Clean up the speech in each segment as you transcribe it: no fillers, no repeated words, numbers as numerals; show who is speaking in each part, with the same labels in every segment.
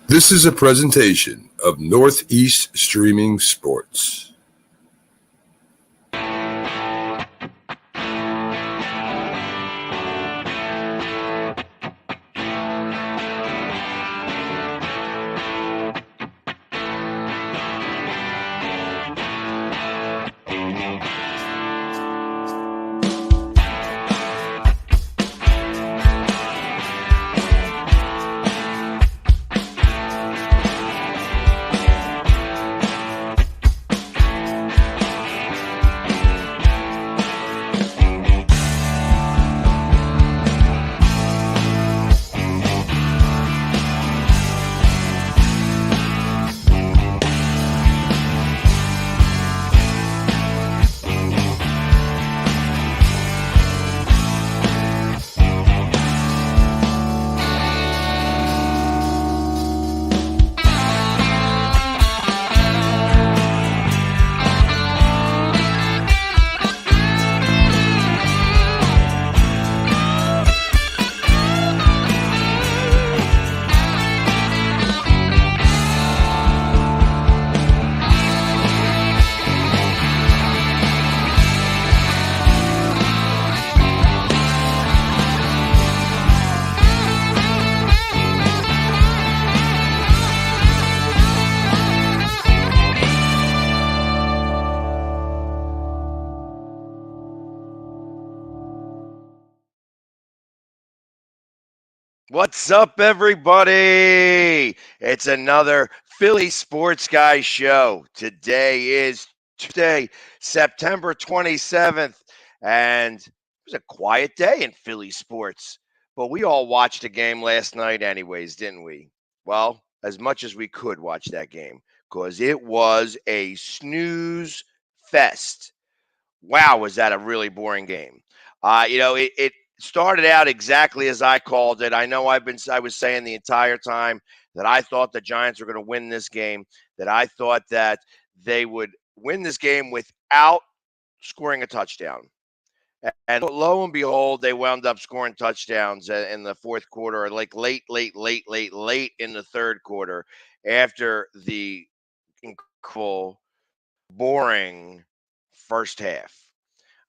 Speaker 1: This is a presentation of Northeast Streaming Sports.
Speaker 2: What's up, everybody? It's another Philly Sports Guy show. Today is Tuesday, September 27th, and it was a quiet day in Philly sports. But we all watched the game last night, anyways, didn't we? Well, as much as we could watch that game, because it was a snooze fest. Wow, was that a really boring game? It started out exactly as I called it. I was saying the entire time that I thought the Giants were going to win this game, that I thought that they would win this game without scoring a touchdown. And lo and behold, they wound up scoring touchdowns in the fourth quarter, or like late in the third quarter after the incredible, boring first half.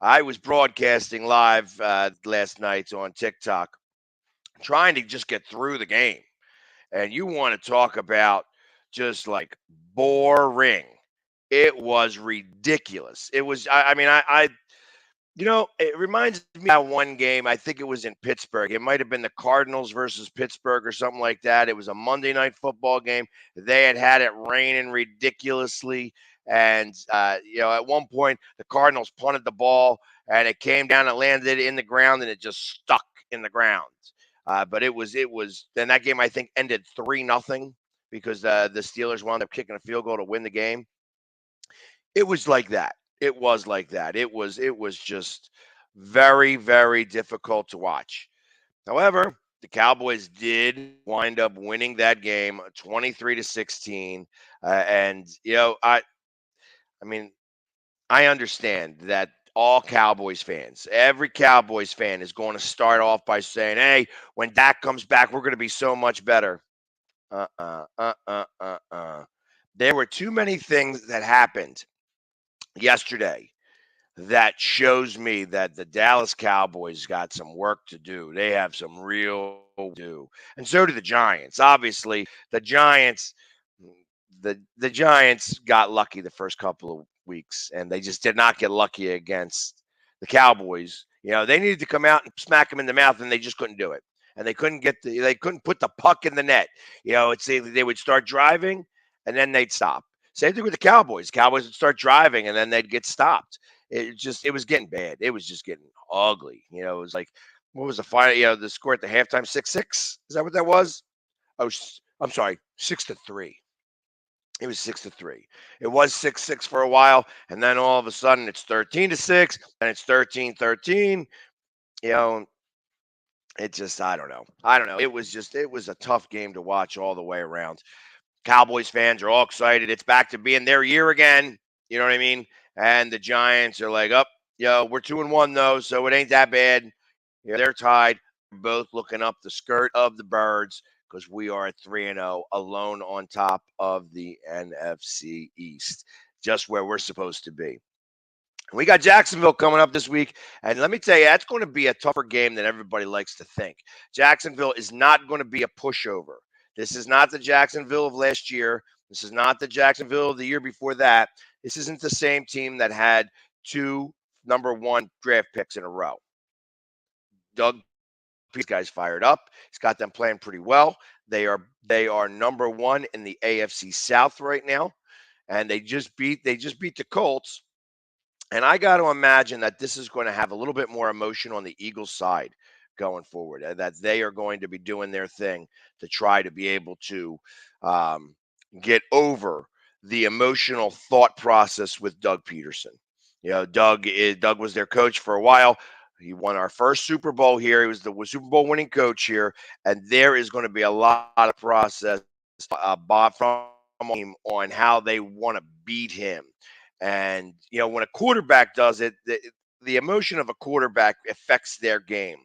Speaker 2: I was broadcasting live last night on TikTok, trying to just get through the game. And you want to talk about just like boring. It was ridiculous. It was, it reminds me of one game. I think it was in Pittsburgh. It might have been the Cardinals versus Pittsburgh or something like that. It was a Monday night football game. They had it raining ridiculously. And, at one point, the Cardinals punted the ball and it came down and landed in the ground and it just stuck in the ground. But then that game, I think, ended 3-0 because the Steelers wound up kicking a field goal to win the game. It was like that. It was like that. It was just very, very difficult to watch. However, the Cowboys did wind up winning that game 23-16. And I mean, I understand that all Cowboys fans, every Cowboys fan is going to start off by saying, "Hey, when Dak comes back, we're going to be so much better." There were too many things that happened yesterday that shows me that the Dallas Cowboys got some work to do. They have some real do. And so do the Giants. Obviously, the Giants the Giants got lucky the first couple of weeks and they just did not get lucky against the Cowboys. They needed to come out and smack them in the mouth and they just couldn't do it. And they couldn't put the puck in the net. It's either they would start driving and then they'd stop. Same thing with the Cowboys. Cowboys would start driving and then they'd get stopped. It was getting bad. It was just getting ugly. It was like, what was the final? The score at the halftime, 6-6. Is that what that was? Oh, I'm sorry, 6-3. It was 6-3. It was 6-6 for a while, and then all of a sudden it's 13-6, and it's 13-13. It just I don't know. It was a tough game to watch all the way around. Cowboys fans are all excited. It's back to being their year again. You know what I mean? And the Giants are like, we're 2-1 though, so it ain't that bad. They're tied. Both looking up the skirt of the birds because we are at 3-0, alone on top of the NFC East, just where we're supposed to be. We got Jacksonville coming up this week, and let me tell you, that's going to be a tougher game than everybody likes to think. Jacksonville is not going to be a pushover. This is not the Jacksonville of last year. This is not the Jacksonville of the year before that. This isn't the same team that had two number one draft picks in a row. Doug, these guys fired up. He's got them playing pretty well. They are number one in the AFC South right now, and they just beat the Colts. And I got to imagine that this is going to have a little bit more emotion on the Eagles side going forward, that they are going to be doing their thing to try to be able to get over the emotional thought process with Doug Peterson. Doug was their coach for a while. He won our first Super Bowl here. He was the Super Bowl winning coach here, and there is going to be a lot of process from him on how they want to beat him. And, when a quarterback does it, the emotion of a quarterback affects their game.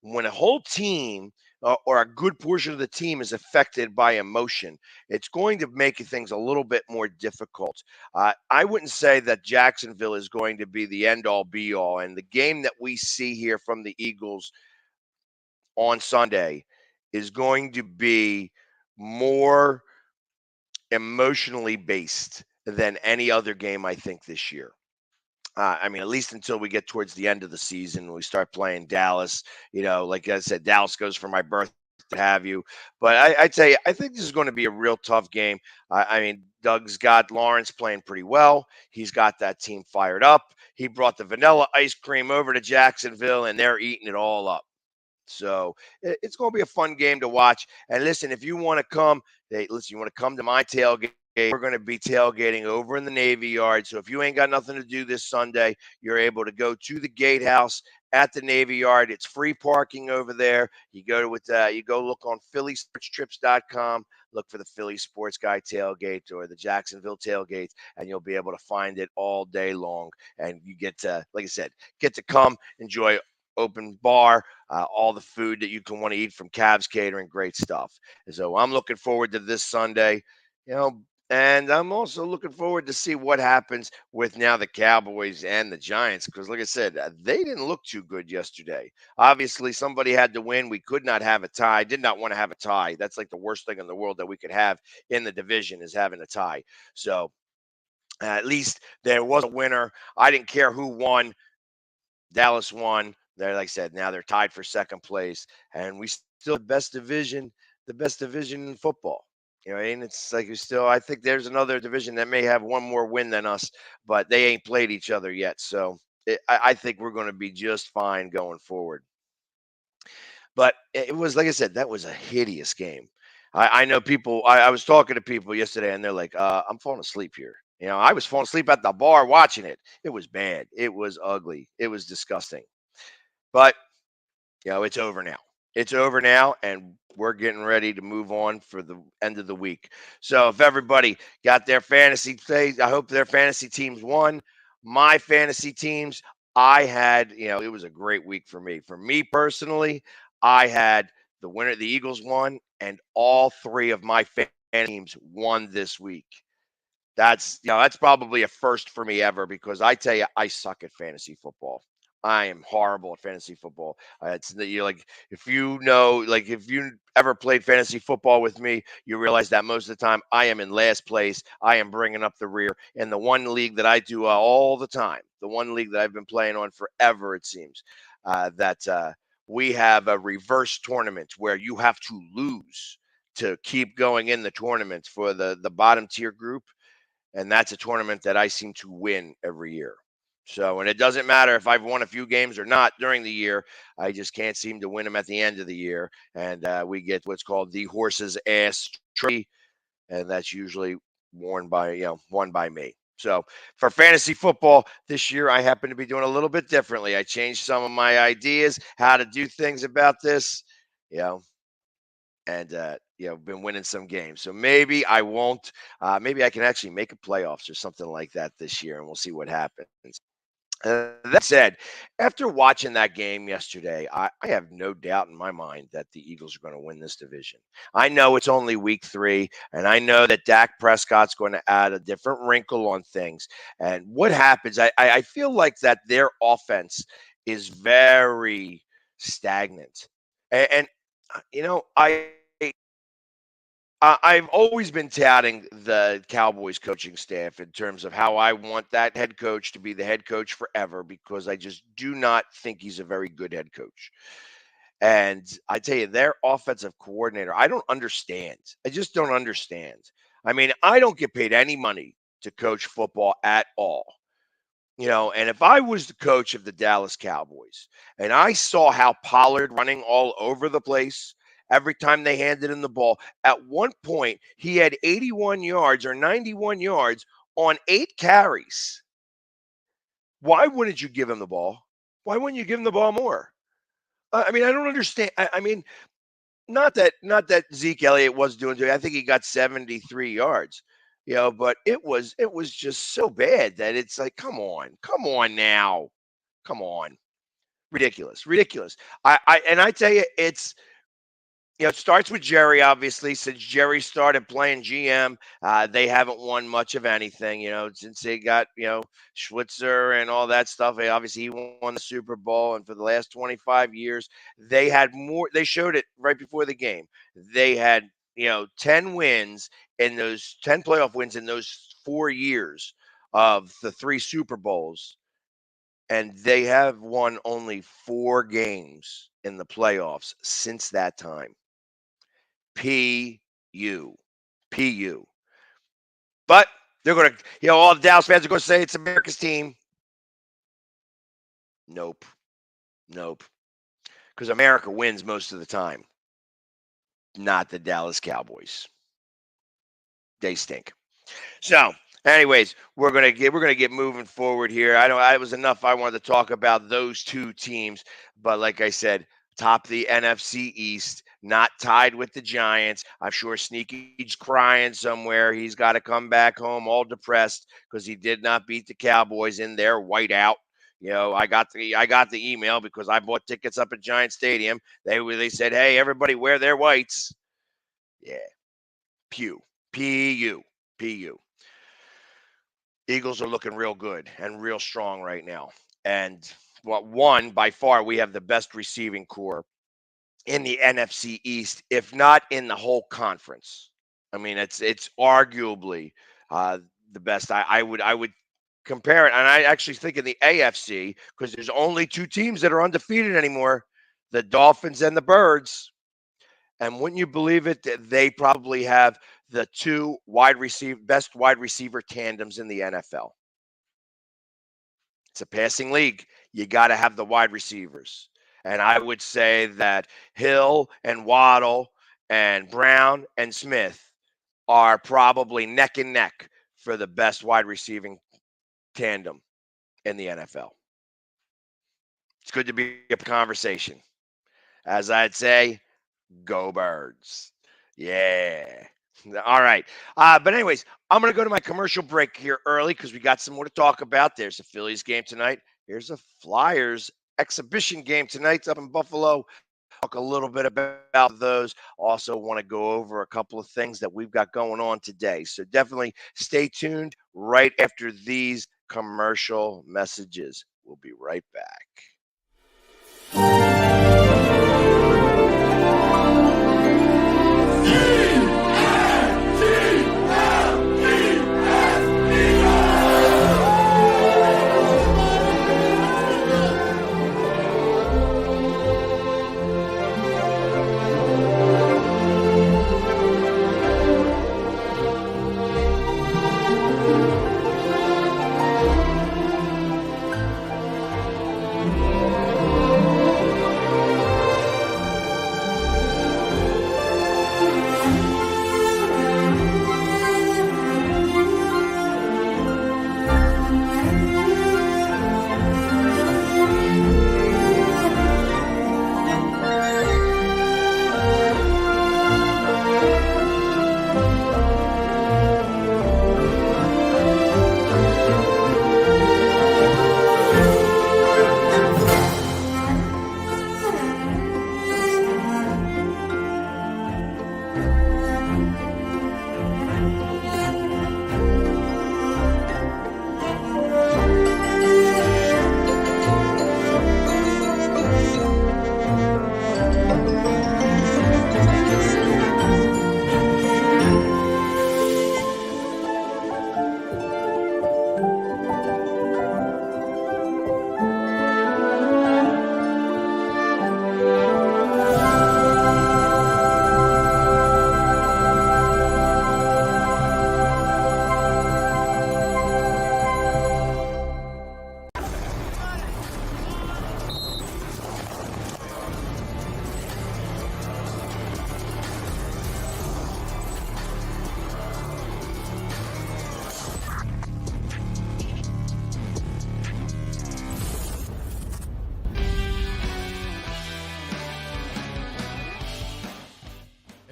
Speaker 2: When a whole team or a good portion of the team is affected by emotion, it's going to make things a little bit more difficult. I wouldn't say that Jacksonville is going to be the end all be all. And the game that we see here from the Eagles on Sunday is going to be more emotionally based than any other game, I think, this year. At least until we get towards the end of the season, we start playing Dallas. Like I said, Dallas goes for my birthday, have you. But I tell you, I think this is going to be a real tough game. Doug's got Lawrence playing pretty well. He's got that team fired up. He brought the vanilla ice cream over to Jacksonville, and they're eating it all up. So it's going to be a fun game to watch. And listen, if you want to come, you want to come to my tailgate. We're going to be tailgating over in the Navy Yard. So if you ain't got nothing to do this Sunday, you're able to go to the Gatehouse at the Navy Yard. It's free parking over there. You go look on PhillySportsTrips.com, look for the Philly Sports Guy tailgate or the Jacksonville tailgate, and you'll be able to find it all day long. And you get to, like I said, come enjoy open bar, all the food that you can want to eat from Cavs Catering, great stuff. So I'm looking forward to this Sunday. And I'm also looking forward to see what happens with now the Cowboys and the Giants, because like I said, they didn't look too good yesterday. Obviously, somebody had to win. We could not have a tie. Did not want to have a tie. That's like the worst thing in the world that we could have in the division, is having a tie. So at least there was a winner. I didn't care who won. Dallas won. They're, like I said, now they're tied for second place, and we still the best division in football. And it's like I think there's another division that may have one more win than us, but they ain't played each other yet. So I think we're going to be just fine going forward. But it was, like I said, that was a hideous game. I know people, I was talking to people yesterday, and they're like, I'm falling asleep here. I was falling asleep at the bar watching it. It was bad. It was ugly. It was disgusting. But, it's over now. It's over now, and we're getting ready to move on for the end of the week. So if everybody got their fantasy plays, I hope their fantasy teams won. My fantasy teams, I had, it was a great week for me. For me personally, I had the winner, the Eagles won, and all three of my fantasy teams won this week. That's probably a first for me ever, because I tell you, I suck at fantasy football. I am horrible at fantasy football. It's like, if you ever played fantasy football with me, you realize that most of the time I am in last place. I am bringing up the rear. And the one league that I do all the time, the one league that I've been playing on forever, it seems, that we have a reverse tournament where you have to lose to keep going in the tournament for the bottom tier group. And that's a tournament that I seem to win every year. So, and it doesn't matter if I've won a few games or not during the year. I just can't seem to win them at the end of the year. And we get what's called the horse's ass trophy, and that's usually won by me. So for fantasy football this year, I happen to be doing a little bit differently. I changed some of my ideas, how to do things about this, and been winning some games. So maybe I won't. Maybe I can actually make a playoffs or something like that this year, and we'll see what happens. That said, after watching that game yesterday, I have no doubt in my mind that the Eagles are going to win this division. I know it's only week 3, and I know that Dak Prescott's going to add a different wrinkle on things. And what happens, I feel like that their offense is very stagnant. And you know, I've always been touting the Cowboys coaching staff in terms of how I want that head coach to be the head coach forever because I just do not think he's a very good head coach. And I tell you, their offensive coordinator, I don't understand. I just don't understand. I mean, I don't get paid any money to coach football at all. And if I was the coach of the Dallas Cowboys and I saw how Pollard running all over the place every time they handed him the ball, at one point he had 81 yards or 91 yards on 8 carries. Why wouldn't you give him the ball? Why wouldn't you give him the ball more? I mean, I don't understand. I mean, not that Zeke Elliott was doing it. I think he got 73 yards. But it was just so bad that it's like, come on now, come on, ridiculous. I tell you, it starts with Jerry. Obviously, since Jerry started playing GM, they haven't won much of anything. Since they got Schwitzer and all that stuff. Obviously, he won the Super Bowl, and for the last 25 years, they had more. They showed it right before the game. They had 10 wins in those 10 playoff wins in those 4 years of the 3 Super Bowls. And they have won only 4 games in the playoffs since that time. P.U. But they're going to, all the Dallas fans are going to say it's America's team. Nope. Because America wins most of the time. Not the Dallas Cowboys. They stink. So, anyways, we're gonna get moving forward here. I was enough. I wanted to talk about those 2 teams, but like I said, top of the NFC East, not tied with the Giants. I'm sure Sneaky's crying somewhere. He's got to come back home all depressed because he did not beat the Cowboys in their whiteout. I got the email because I bought tickets up at Giant Stadium. They said, "Hey, everybody, wear their whites." Yeah, P.U. Eagles are looking real good and real strong right now. And by far, we have the best receiving core in the NFC East, if not in the whole conference. I mean, it's arguably the best. I would compare it, and I actually think in the AFC, because there's only 2 teams that are undefeated anymore, the Dolphins and the Birds. And wouldn't you believe it, that they probably have the 2 best wide receiver tandems in the NFL. It's a passing league. You got to have the wide receivers. And I would say that Hill and Waddle and Brown and Smith are probably neck and neck for the best wide receiving tandem in the NFL. It's good to be a conversation. As I'd say, go Birds. Yeah. All right. But anyways, I'm going to go to my commercial break here early because we got some more to talk about. There's a Phillies game tonight. Here's a Flyers exhibition game tonight up in Buffalo. Talk a little bit about those. Also want to go over a couple of things that we've got going on today. So definitely stay tuned right after these commercial messages. We'll be right back.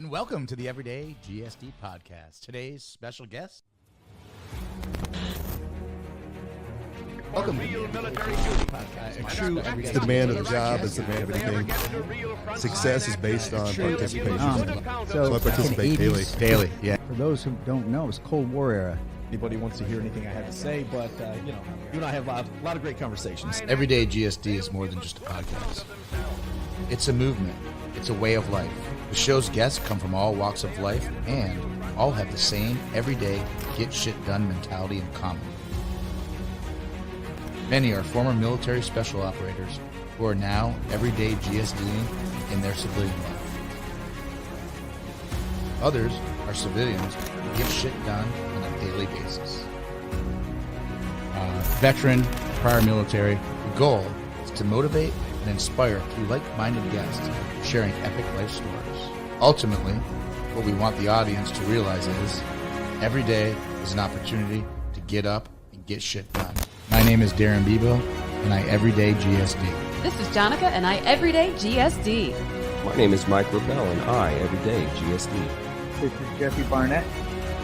Speaker 3: And welcome to the Everyday GSD podcast. Today's special guest. Welcome to the Military Podcast.
Speaker 4: It's the man of the job. It's the man of anything. Success is based on participation. So I participate daily.
Speaker 3: Daily, yeah.
Speaker 5: For those who don't know, it's Cold War era.
Speaker 6: Anybody wants to hear anything I have to say, but you and I have a lot of great conversations.
Speaker 3: Everyday GSD is more than just a podcast. It's a movement. It's a way of life. The show's guests come from all walks of life and all have the same everyday get shit done mentality in common. Many are former military special operators who are now everyday GSDing in their civilian life. Others are civilians who get shit done on a daily basis. Veteran, prior military, the goal is to motivate and inspire through like-minded guests sharing epic life stories. Ultimately, what we want the audience to realize is every day is an opportunity to get up and get shit done. My name is Darren Bebo, and I everyday GSD.
Speaker 7: This is Jonica, and I everyday GSD.
Speaker 8: My name is Mike Rebell, and I everyday GSD.
Speaker 9: This is Jeffrey Barnett,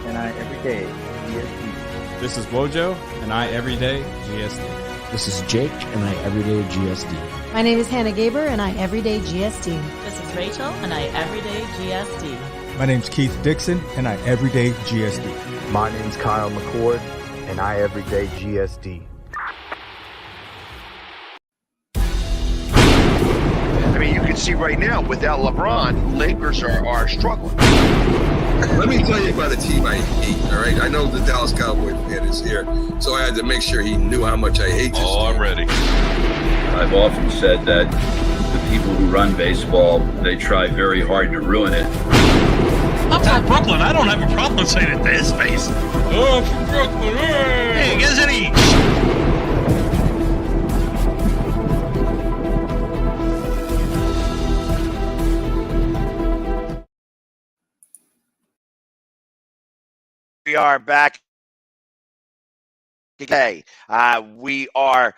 Speaker 9: and I everyday GSD.
Speaker 10: This is Wojo, and I everyday GSD.
Speaker 11: This is Jake, and I everyday GSD.
Speaker 12: My name is Hannah Gaber, and I everyday GSD.
Speaker 13: This is Rachel, and I everyday GSD.
Speaker 14: My name's Keith Dixon, and I everyday GSD.
Speaker 15: My name's Kyle McCord, and I everyday GSD.
Speaker 2: I mean, you can see right now, without LeBron, Lakers are struggling.
Speaker 1: Let me tell you about a team I hate, all right? I know the Dallas Cowboys fan is here, so I had to make sure he knew how much I hate this team.
Speaker 16: I'm ready. I've often said that the people who run baseball, they try very hard to ruin it.
Speaker 17: I'm from Brooklyn. I don't have a problem saying it to his face. Oh, from Brooklyn. Hey, guys, any...
Speaker 2: We are back today. We are,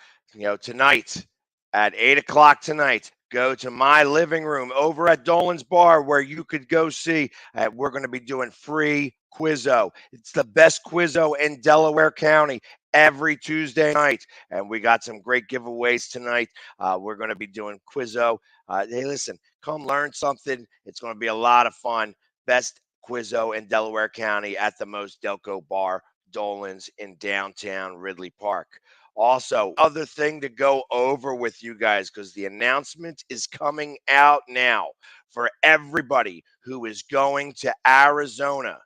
Speaker 2: tonight at 8 o'clock tonight. Go to my living room over at Dolan's Bar where you could go see. We're going to be doing free Quizzo. It's the best Quizzo in Delaware County every Tuesday night. And we got some great giveaways tonight. We're going to be doing Quizzo. Hey, listen, come learn something. It's going to be a lot of fun. Best Quizzo in Delaware County at the Most Delco Bar, Dolan's in downtown Ridley Park. Also, other thing to go over with you guys, because the announcement is coming out now for everybody who is going to Arizona.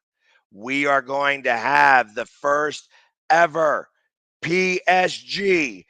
Speaker 2: We are going to have the first ever PSG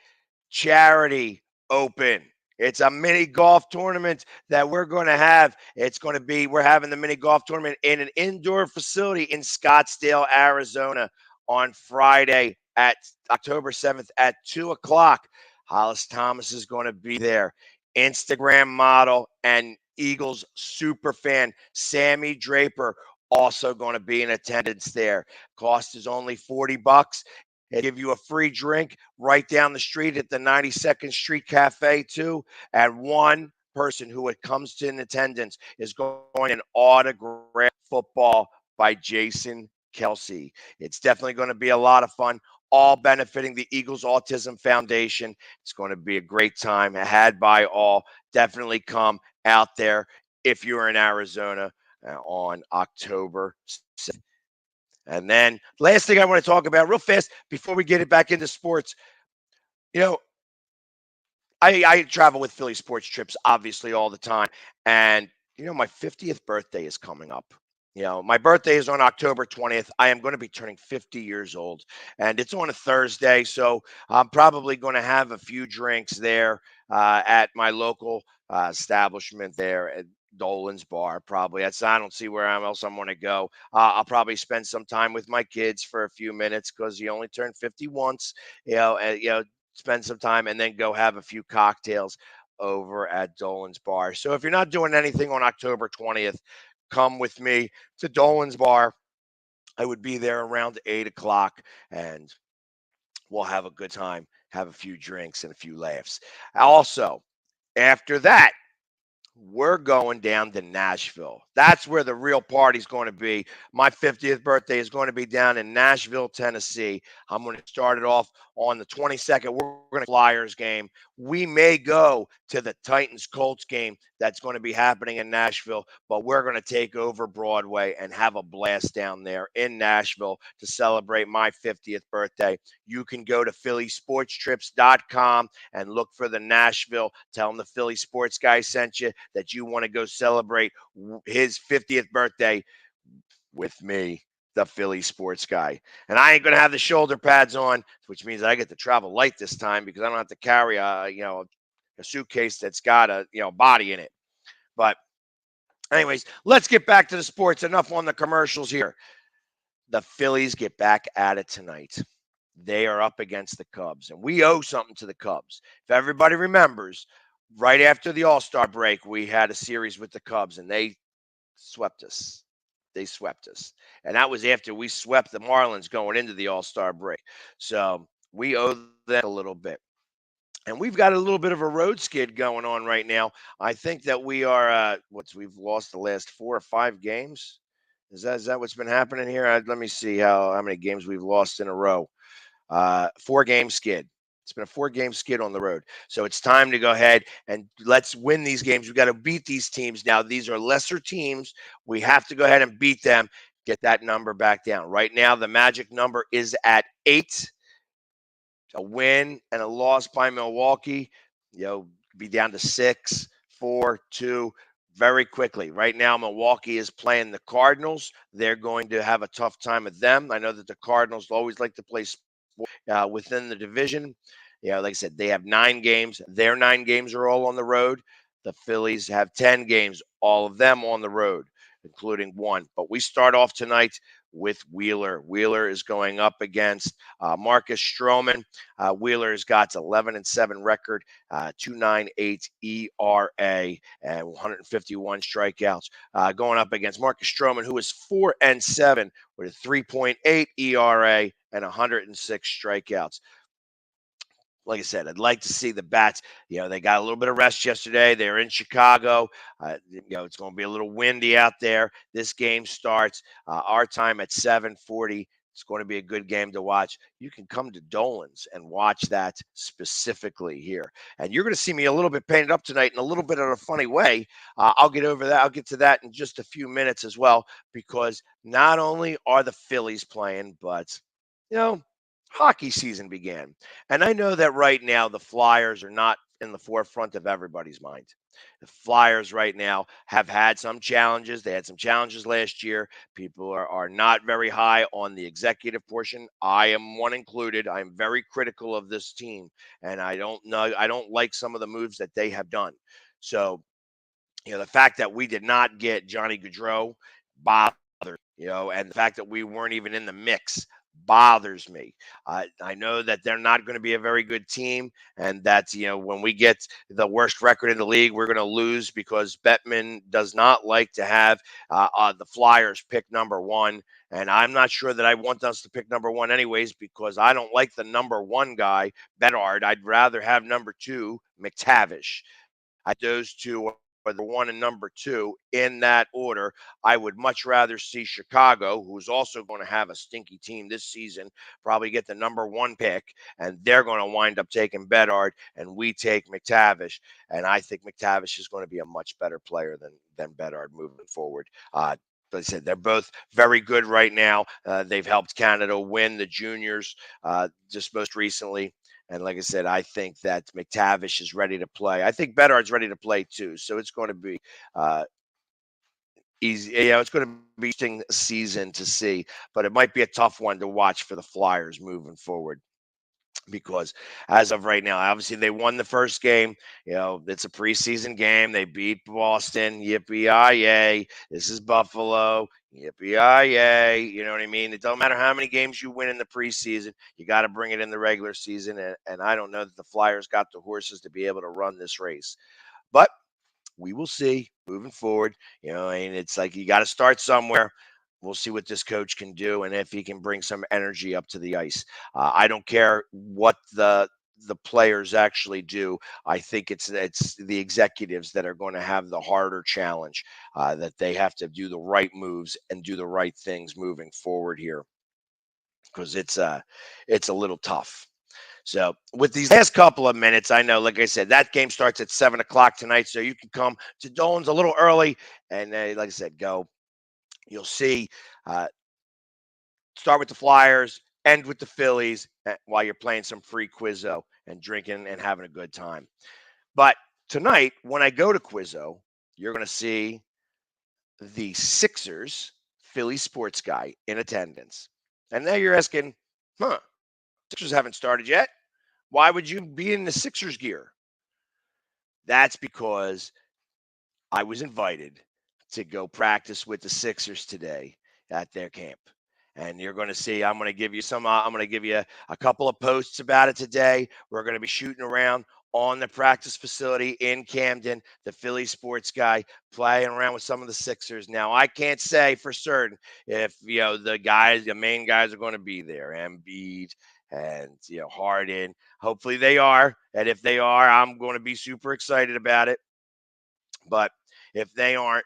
Speaker 2: Charity Open. It's a mini golf tournament that we're going to have. We're having the mini golf tournament in an indoor facility in Scottsdale, Arizona on Friday at October 7th at 2 o'clock. Hollis Thomas is going to be there. Instagram model and Eagles super fan Sammy Draper also going to be in attendance there. Cost is only $40. They give you a free drink right down the street at the 92nd Street Cafe too. And one person who comes in attendance is going an autograph football by Jason Kelsey. It's definitely going to be a lot of fun, all benefiting the Eagles Autism Foundation. It's going to be a great time had by all. Definitely come out there if you're in Arizona on October 7th. And then last thing I want to talk about real fast before we get it back into sports, I travel with Philly Sports Trips obviously all the time. And, my 50th birthday is coming up. My birthday is on October 20th. I am going to be turning 50 years old, and it's on a Thursday. So I'm probably going to have a few drinks there at my local establishment there at Dolan's Bar. Probably. I don't see where else I'm going to go. I'll probably spend some time with my kids for a few minutes because you only turn 50 once, spend some time and then go have a few cocktails over at Dolan's Bar. So if you're not doing anything on October 20th, come with me to Dolan's Bar. I would be there around 8 o'clock and we'll have a good time, have a few drinks and a few laughs. Also, after that, we're going down to Nashville. That's where the real party's going to be. My 50th birthday is going to be down in Nashville, Tennessee. I'm going to start it off on the 22nd. We're going to Flyers game. We may go to the Titans-Colts game that's going to be happening in Nashville, but we're going to take over Broadway and have a blast down there in Nashville to celebrate my 50th birthday. You can go to phillysportstrips.com and look for the Nashville. Tell them the Philly Sports Guy sent you, that you want to go celebrate his 50th birthday with me, the Philly Sports Guy. And I ain't going to have the shoulder pads on, which means I get to travel light this time because I don't have to carry a suitcase that's got a body in it. But anyways, let's get back to the sports. Enough on the commercials here. The Phillies get back at it tonight. They are up against the Cubs, and we owe something to the Cubs. If everybody remembers, right after the All-Star break, we had a series with the Cubs, and they swept us. They swept us. And that was after we swept the Marlins going into the All-Star break. So we owe them a little bit. And we've got a little bit of a road skid going on right now. I think that we are, we've lost the last 4 or 5 games. Is that what's been happening here? Let me see how many games we've lost in a row. 4-game skid. It's been a 4-game skid on the road. So it's time to go ahead and let's win these games. We've got to beat these teams now. These are lesser teams. We have to go ahead and beat them, get that number back down. Right now, the magic number is at 8. A win and a loss by Milwaukee, be down to 6, 4, 2 very quickly. Right now, Milwaukee is playing the Cardinals. They're going to have a tough time with them. I know that the Cardinals always like to play within the division. Like I said, they have 9 games. Their 9 games are all on the road. The Phillies have 10 games, all of them on the road, including 1. But we start off tonight with Wheeler. Wheeler is going up against Marcus Stroman. Wheeler has got 11-7 record, 2.98 ERA, and 151 strikeouts. Going up against Marcus Stroman, who is 4-7 with a 3.8 ERA and 106 strikeouts. Like I said, I'd like to see the bats. They got a little bit of rest yesterday. They're in Chicago. It's going to be a little windy out there. This game starts our time at 7:40. It's going to be a good game to watch. You can come to Dolan's and watch that specifically here. And you're going to see me a little bit painted up tonight in a little bit of a funny way. I'll get over that. I'll get to that in just a few minutes as well, because not only are the Phillies playing, but, hockey season began. And I know that right now the Flyers are not in the forefront of everybody's mind. The Flyers right now have had some challenges. They had some challenges last year. People are not very high on the executive portion. I am one included. I'm very critical of this team. And I don't like some of the moves that they have done. So, the fact that we did not get Johnny Gaudreau bothered, and the fact that we weren't even in the mix bothers me. I know that they're not going to be a very good team, and that's, when we get the worst record in the league, we're going to lose because Bettman does not like to have the Flyers pick number 1. And I'm not sure that I want us to pick number 1 anyways, because I don't like the number 1 guy, Bedard. I'd rather have number 2, McTavish. Those two are the 1 and number 2 in that order. I would much rather see Chicago, who's also going to have a stinky team this season, probably get the number 1 pick, and they're going to wind up taking Bedard, and we take McTavish. And I think McTavish is going to be a much better player than Bedard moving forward. Like I said, they're both very good right now. They've helped Canada win the juniors just most recently. And like I said, I think that McTavish is ready to play. I think Bedard's ready to play too. So it's going to be easy. It's going to be an interesting season to see, but it might be a tough one to watch for the Flyers moving forward. Because as of right now, obviously they won the first game. It's a preseason game. They beat Boston. Yippee-yi-yay. This is Buffalo. Yippee-yi-yay. You know what I mean? It don't matter how many games you win in the preseason. You got to bring it in the regular season. And I don't know that the Flyers got the horses to be able to run this race. But we will see moving forward. It's like you got to start somewhere. We'll see what this coach can do and if he can bring some energy up to the ice. I don't care what the the players actually do. I think it's the executives that are going to have the harder challenge, that they have to do the right moves and do the right things moving forward here, because it's a little tough. So with these last couple of minutes, I know, like I said, that game starts at 7 o'clock tonight, so you can come to Dolan's a little early, and like I said, go. You'll see. Start with the Flyers, end with the Phillies, while you're playing some free Quizzo and drinking and having a good time. But tonight, when I go to Quizzo, you're going to see the Sixers Philly sports guy in attendance. And now you're asking, Sixers haven't started yet. Why would you be in the Sixers gear? That's because I was invited to go practice with the Sixers today at their camp. And you're going to see, I'm going to give you a couple of posts about it today. We're going to be shooting around on the practice facility in Camden, the Philly sports guy playing around with some of the Sixers. Now, I can't say for certain if, the main guys are going to be there, Embiid and, Harden. Hopefully they are. And if they are, I'm going to be super excited about it. But if they aren't,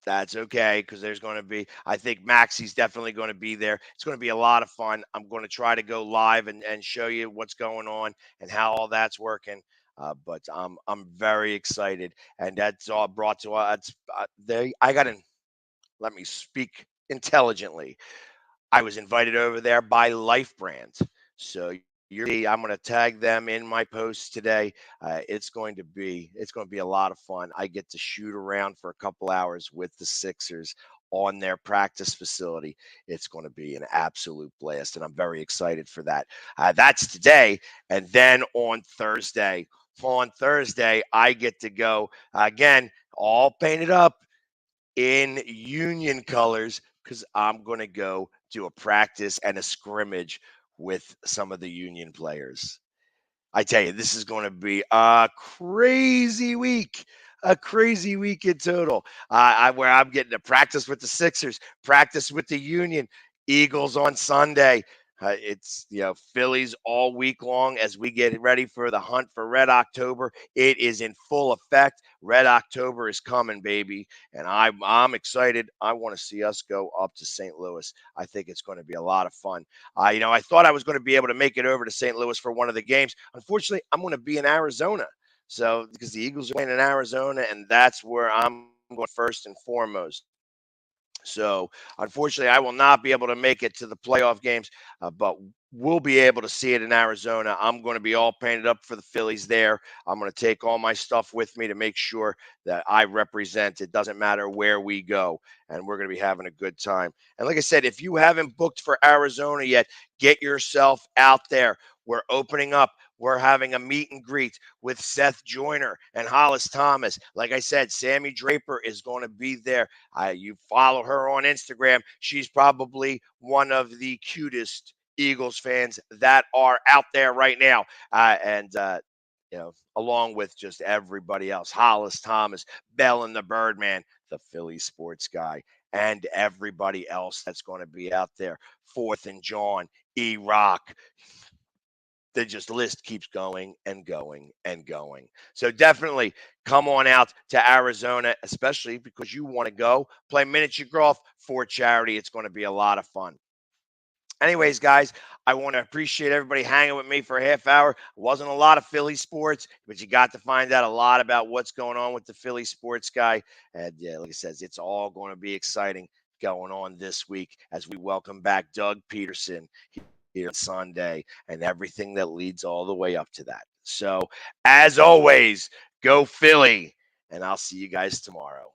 Speaker 2: that's okay, because there's going to be, I think Maxi's definitely going to be there. It's going to be a lot of fun. I'm going to try to go live and show you what's going on and how all that's working. But I'm very excited, and that's all brought to us. Let me speak intelligently. I was invited over there by Life Brand. So I'm going to tag them in my post today. It's going to be a lot of fun. I get to shoot around for a couple hours with the Sixers on their practice facility. It's going to be an absolute blast, and I'm very excited for that. That's today, and then on Thursday, I get to go again, all painted up in Union colors, because I'm going to go do a practice and a scrimmage with some of the Union players. I tell you, this is going to be a crazy week in total. Where I'm getting to practice with the Sixers, practice with the Union, Eagles on Sunday. It's Phillies all week long as we get ready for the hunt for Red October. It is in full effect. Red October is coming, baby, and I'm excited. I want to see us go up to St. Louis. I think it's going to be a lot of fun. I thought I was going to be able to make it over to St. Louis for one of the games. Unfortunately, I'm going to be in Arizona, so because the Eagles are playing in Arizona, and that's where I'm going first and foremost. So, unfortunately, I will not be able to make it to the playoff games, but we'll be able to see it in Arizona. I'm going to be all painted up for the Phillies there. I'm going to take all my stuff with me to make sure that I represent. It doesn't matter where we go, and we're going to be having a good time. And like I said, if you haven't booked for Arizona yet, get yourself out there. We're opening up. We're having a meet and greet with Seth Joyner and Hollis Thomas. Like I said, Sammy Draper is going to be there. You follow her on Instagram. She's probably one of the cutest Eagles fans that are out there right now. Along with just everybody else, Hollis Thomas, Bell and the Birdman, the Philly sports guy, and everybody else that's going to be out there. Fourth and John, E-Rock. The list keeps going and going and going. So definitely come on out to Arizona, especially because you want to go play miniature golf for charity. It's going to be a lot of fun. Anyways, guys, I want to appreciate everybody hanging with me for a half hour. It wasn't a lot of Philly sports, but you got to find out a lot about what's going on with the Philly sports guy. And like I said, it's all going to be exciting going on this week as we welcome back Doug Peterson here Sunday and everything that leads all the way up to that. So, as always, go Philly, and I'll see you guys tomorrow.